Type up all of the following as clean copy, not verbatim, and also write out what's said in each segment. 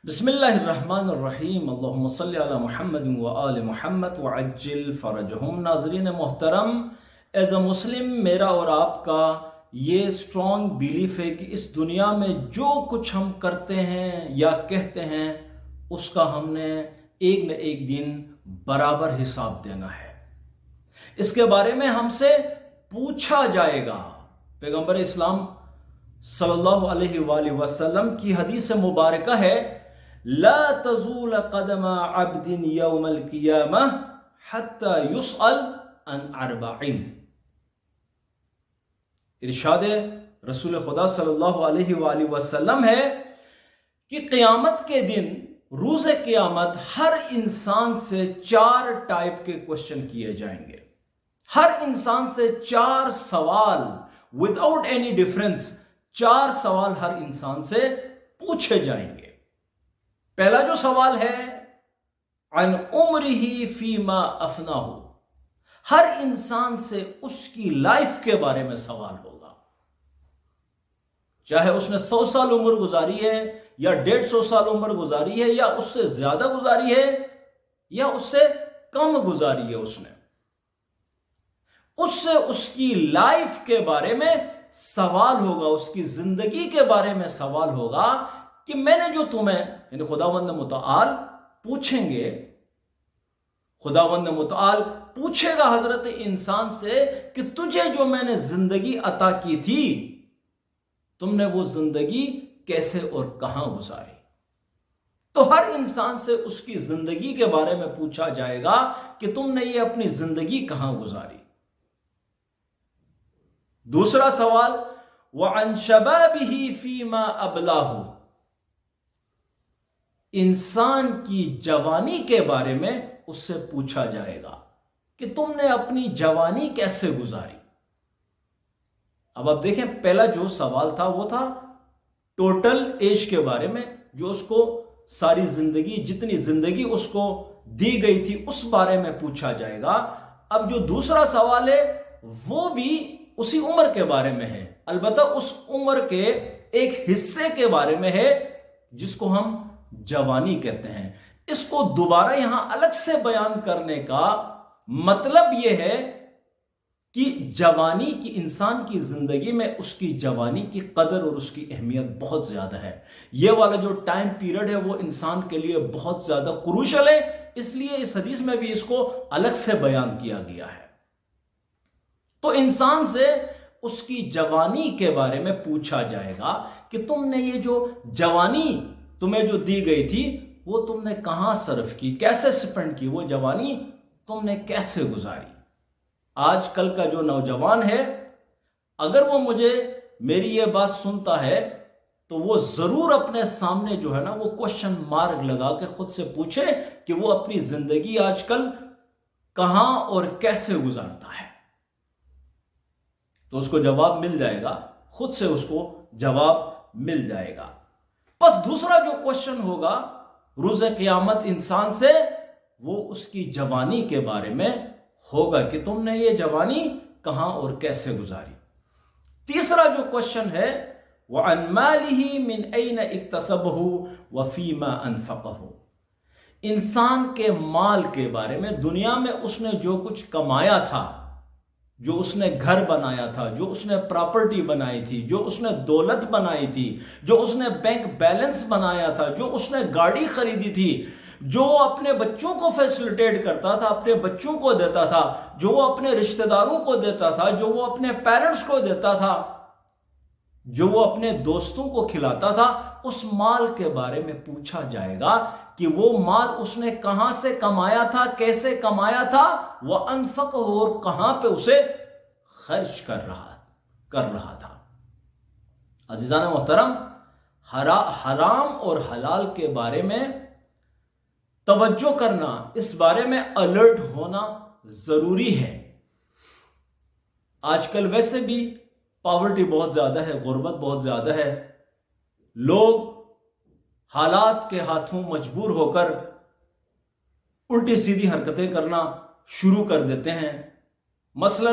بسم اللہ الرحمن الرحیم اللہم صلی علی محمد و آل محمد وعجل فرجہم۔ ناظرین محترم، ایز اے مسلم میرا اور آپ کا یہ سٹرونگ بیلیف ہے کہ اس دنیا میں جو کچھ ہم کرتے ہیں یا کہتے ہیں اس کا ہم نے ایک نہ ایک دن برابر حساب دینا ہے۔ اس کے بارے میں ہم سے پوچھا جائے گا۔ پیغمبر اسلام صلی اللہ علیہ وآلہ وسلم کی حدیث مبارکہ ہے، لا تزول قدم عبد یوم القیامہ حتی یسأل عن اربعین۔ ارشاد رسول خدا صلی اللہ علیہ وآلہ وسلم ہے کہ قیامت کے دن، روز قیامت، ہر انسان سے 4 ٹائپ کے کوشچن کیے جائیں گے۔ ہر انسان سے 4 سوال وداؤٹ اینی ڈفرنس، 4 سوال ہر انسان سے پوچھے جائیں گے۔ پہلا جو سوال ہے، عن عمرہ فیما افناہ، ہر انسان سے اس کی لائف کے بارے میں سوال ہوگا۔ چاہے اس نے 100 سال عمر گزاری ہے یا 150 سال عمر گزاری ہے یا اس سے زیادہ گزاری ہے یا اس سے کم گزاری ہے، اس سے اس کی لائف کے بارے میں سوال ہوگا، اس کی زندگی کے بارے میں سوال ہوگا کہ میں نے جو تمہیں، یعنی خداوند متعال پوچھیں گے، خداوند متعال پوچھے گا حضرت انسان سے کہ تجھے جو میں نے زندگی عطا کی تھی، تم نے وہ زندگی کیسے اور کہاں گزاری؟ تو ہر انسان سے اس کی زندگی کے بارے میں پوچھا جائے گا کہ تم نے یہ اپنی زندگی کہاں گزاری۔ دوسرا سوال، وَعَنْ شَبَابِهِ فِيمَا أَبْلَاهُ، انسان کی جوانی کے بارے میں اس سے پوچھا جائے گا کہ تم نے اپنی جوانی کیسے گزاری۔ اب آپ دیکھیں، پہلا جو سوال تھا وہ تھا ٹوٹل ایج کے بارے میں، جو اس کو ساری زندگی، جتنی زندگی اس کو دی گئی تھی اس بارے میں پوچھا جائے گا۔ اب جو دوسرا سوال ہے وہ بھی اسی عمر کے بارے میں ہے، البتہ اس عمر کے ایک حصے کے بارے میں ہے جس کو ہم جوانی کہتے ہیں۔ اس کو دوبارہ یہاں الگ سے بیان کرنے کا مطلب یہ ہے کہ جوانی کی، انسان کی زندگی میں اس کی جوانی کی قدر اور اس کی اہمیت بہت زیادہ ہے۔ یہ والا جو ٹائم پیریڈ ہے وہ انسان کے لیے بہت زیادہ کروشل ہے، اس لیے اس حدیث میں بھی اس کو الگ سے بیان کیا گیا ہے۔ تو انسان سے اس کی جوانی کے بارے میں پوچھا جائے گا کہ تم نے یہ جو جوانی تمہیں جو دی گئی تھی وہ تم نے کہاں صرف کی، کیسے سپینڈ کی، وہ جوانی تم نے کیسے گزاری۔ آج کل کا جو نوجوان ہے، اگر وہ میری یہ بات سنتا ہے تو وہ ضرور اپنے سامنے جو ہے نا وہ کوشچن مارک لگا کے خود سے پوچھے کہ وہ اپنی زندگی آج کل کہاں اور کیسے گزارتا ہے، تو اس کو جواب مل جائے گا، خود سے اس کو جواب مل جائے گا۔ بس دوسرا جو کوشچن ہوگا روز قیامت انسان سے، وہ اس کی جوانی کے بارے میں ہوگا کہ تم نے یہ جوانی کہاں اور کیسے گزاری۔ تیسرا جو کوشچن ہے، وَعَنْ مَالِهِ مِنْ أَيْنَ اكْتَسَبَهُ وَفِيمَا أَنْفَقَهُ، انسان کے مال کے بارے میں، دنیا میں اس نے جو کچھ کمایا تھا، جو اس نے گھر بنایا تھا، جو اس نے پراپرٹی بنائی تھی، جو اس نے دولت بنائی تھی، جو اس نے بینک بیلنس بنایا تھا، جو اس نے گاڑی خریدی تھی، جو اپنے بچوں کو فیسلٹیٹ کرتا تھا، اپنے بچوں کو دیتا تھا، جو وہ اپنے رشتہ داروں کو دیتا تھا، جو وہ اپنے پیرنٹس کو دیتا تھا، جو وہ اپنے دوستوں کو کھلاتا تھا، اس مال کے بارے میں پوچھا جائے گا کہ وہ مال اس نے کہاں سے کمایا تھا، کیسے کمایا تھا، وَأَنْفَقَهُ، اور کہاں پہ اسے خرچ کر رہا تھا۔ عزیزان محترم، حرام اور حلال کے بارے میں توجہ کرنا، اس بارے میں الرٹ ہونا ضروری ہے۔ آج کل ویسے بھی پاورٹی بہت زیادہ ہے، غربت بہت زیادہ ہے، لوگ حالات کے ہاتھوں مجبور ہو کر الٹی سیدھی حرکتیں کرنا شروع کر دیتے ہیں۔ مثلا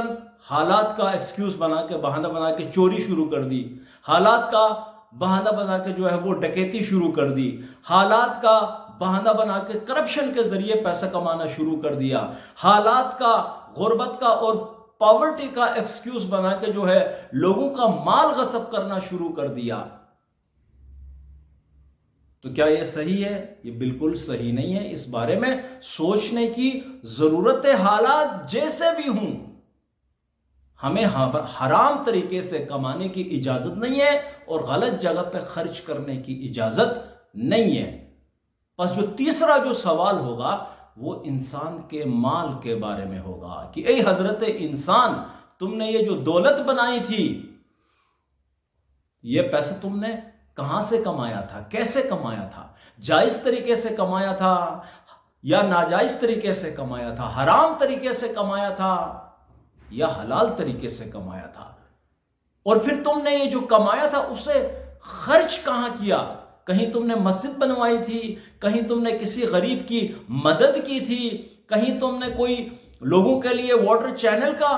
حالات کا ایکسکیوز بنا کے، بہانہ بنا کے چوری شروع کر دی، حالات کا بہانہ بنا کے جو ہے وہ ڈکیتی شروع کر دی، حالات کا بہانہ بنا کے کرپشن کے ذریعے پیسہ کمانا شروع کر دیا، حالات کا، غربت کا اور پاورٹی کا ایکسکیوز بنا کے جو ہے لوگوں کا مال غصب کرنا شروع کر دیا۔ تو کیا یہ صحیح ہے؟ یہ بالکل صحیح نہیں ہے۔ اس بارے میں سوچنے کی ضرورت ہے۔ حالات جیسے بھی ہوں، ہمیں حرام طریقے سے کمانے کی اجازت نہیں ہے اور غلط جگہ پہ خرچ کرنے کی اجازت نہیں ہے۔ پس جو تیسرا جو سوال ہوگا وہ انسان کے مال کے بارے میں ہوگا کہ اے حضرت انسان، تم نے یہ جو دولت بنائی تھی، یہ پیسہ تم نے کہاں سے کمایا تھا؟ کیسے کمایا تھا؟ جائز طریقے سے کمایا تھا یا ناجائز طریقے سے کمایا تھا؟ حرام طریقے سے کمایا تھا یا حلال طریقے سے کمایا تھا؟ اور پھر تم نے یہ جو کمایا تھا اسے خرچ کہاں کیا؟ کہیں تم نے مسجد بنوائی تھی، کہیں تم نے کسی غریب کی مدد کی تھی، کہیں تم نے کوئی لوگوں کے لیے واٹر چینل کا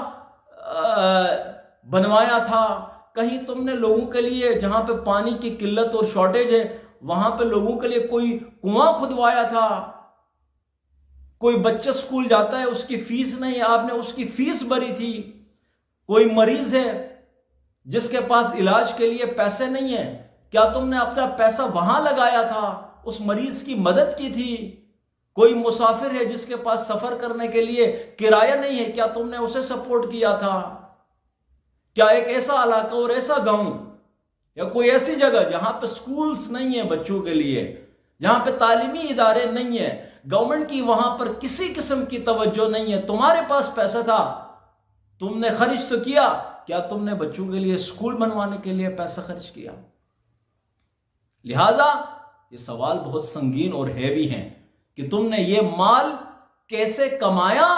بنوایا تھا، کہیں تم نے لوگوں کے لیے جہاں پہ پانی کی قلت اور شارٹیج ہے وہاں پہ لوگوں کے لیے کوئی کنواں کھدوایا تھا؟ کوئی بچہ سکول جاتا ہے، اس کی فیس نہیں، آپ نے اس کی فیس بھری تھی۔ کوئی مریض ہے جس کے پاس علاج کے لیے پیسے نہیں ہیں، کیا تم نے اپنا پیسہ وہاں لگایا تھا؟ اس مریض کی مدد کی تھی؟ کوئی مسافر ہے جس کے پاس سفر کرنے کے لیے کرایہ نہیں ہے، کیا تم نے اسے سپورٹ کیا تھا؟ کیا ایک ایسا علاقہ اور ایسا گاؤں یا کوئی ایسی جگہ جہاں پہ سکولز نہیں ہیں بچوں کے لیے، جہاں پہ تعلیمی ادارے نہیں ہیں، گورنمنٹ کی وہاں پر کسی قسم کی توجہ نہیں ہے، تمہارے پاس پیسہ تھا، تم نے خرچ تو کیا، کیا تم نے بچوں کے لیے سکول بنوانے کے لیے پیسہ خرچ کیا؟ لہذا یہ سوال بہت سنگین اور ہیوی ہیں کہ تم نے یہ مال کیسے کمایا،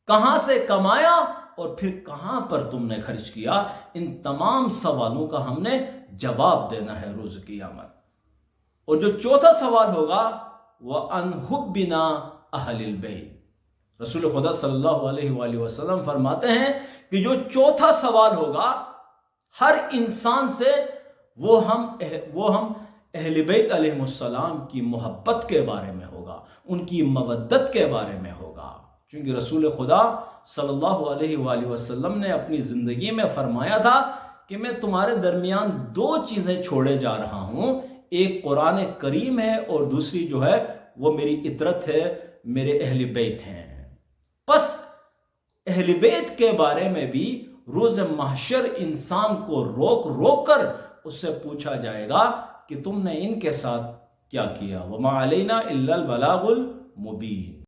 کہاں سے کمایا اور پھر کہاں پر تم نے خرچ کیا۔ ان تمام سوالوں کا ہم نے جواب دینا ہے روز قیامت۔ اور جو چوتھا سوال ہوگا وہ عن حبنا اہل البیت۔ رسول خدا صلی اللہ علیہ وآلہ وسلم فرماتے ہیں کہ جو چوتھا سوال ہوگا ہر انسان سے، وہ ہم اہل بیت علیہ السلام کی محبت کے بارے میں ہوگا، ان کی مودت کے بارے میں ہوگا۔ چونکہ رسول خدا صلی اللہ علیہ وآلہ وسلم نے اپنی زندگی میں فرمایا تھا کہ میں تمہارے درمیان دو چیزیں چھوڑے جا رہا ہوں، ایک قرآن کریم ہے اور دوسری جو ہے وہ میری اطرت ہے، میرے اہل بیت ہیں۔ پس اہل بیت کے بارے میں بھی روز محشر انسان کو روک روک کر اس سے پوچھا جائے گا کہ تم نے ان کے ساتھ کیا کیا۔ وَمَا عَلَيْنَا إِلَّا الْبَلَاغُ الْمُبِينُ۔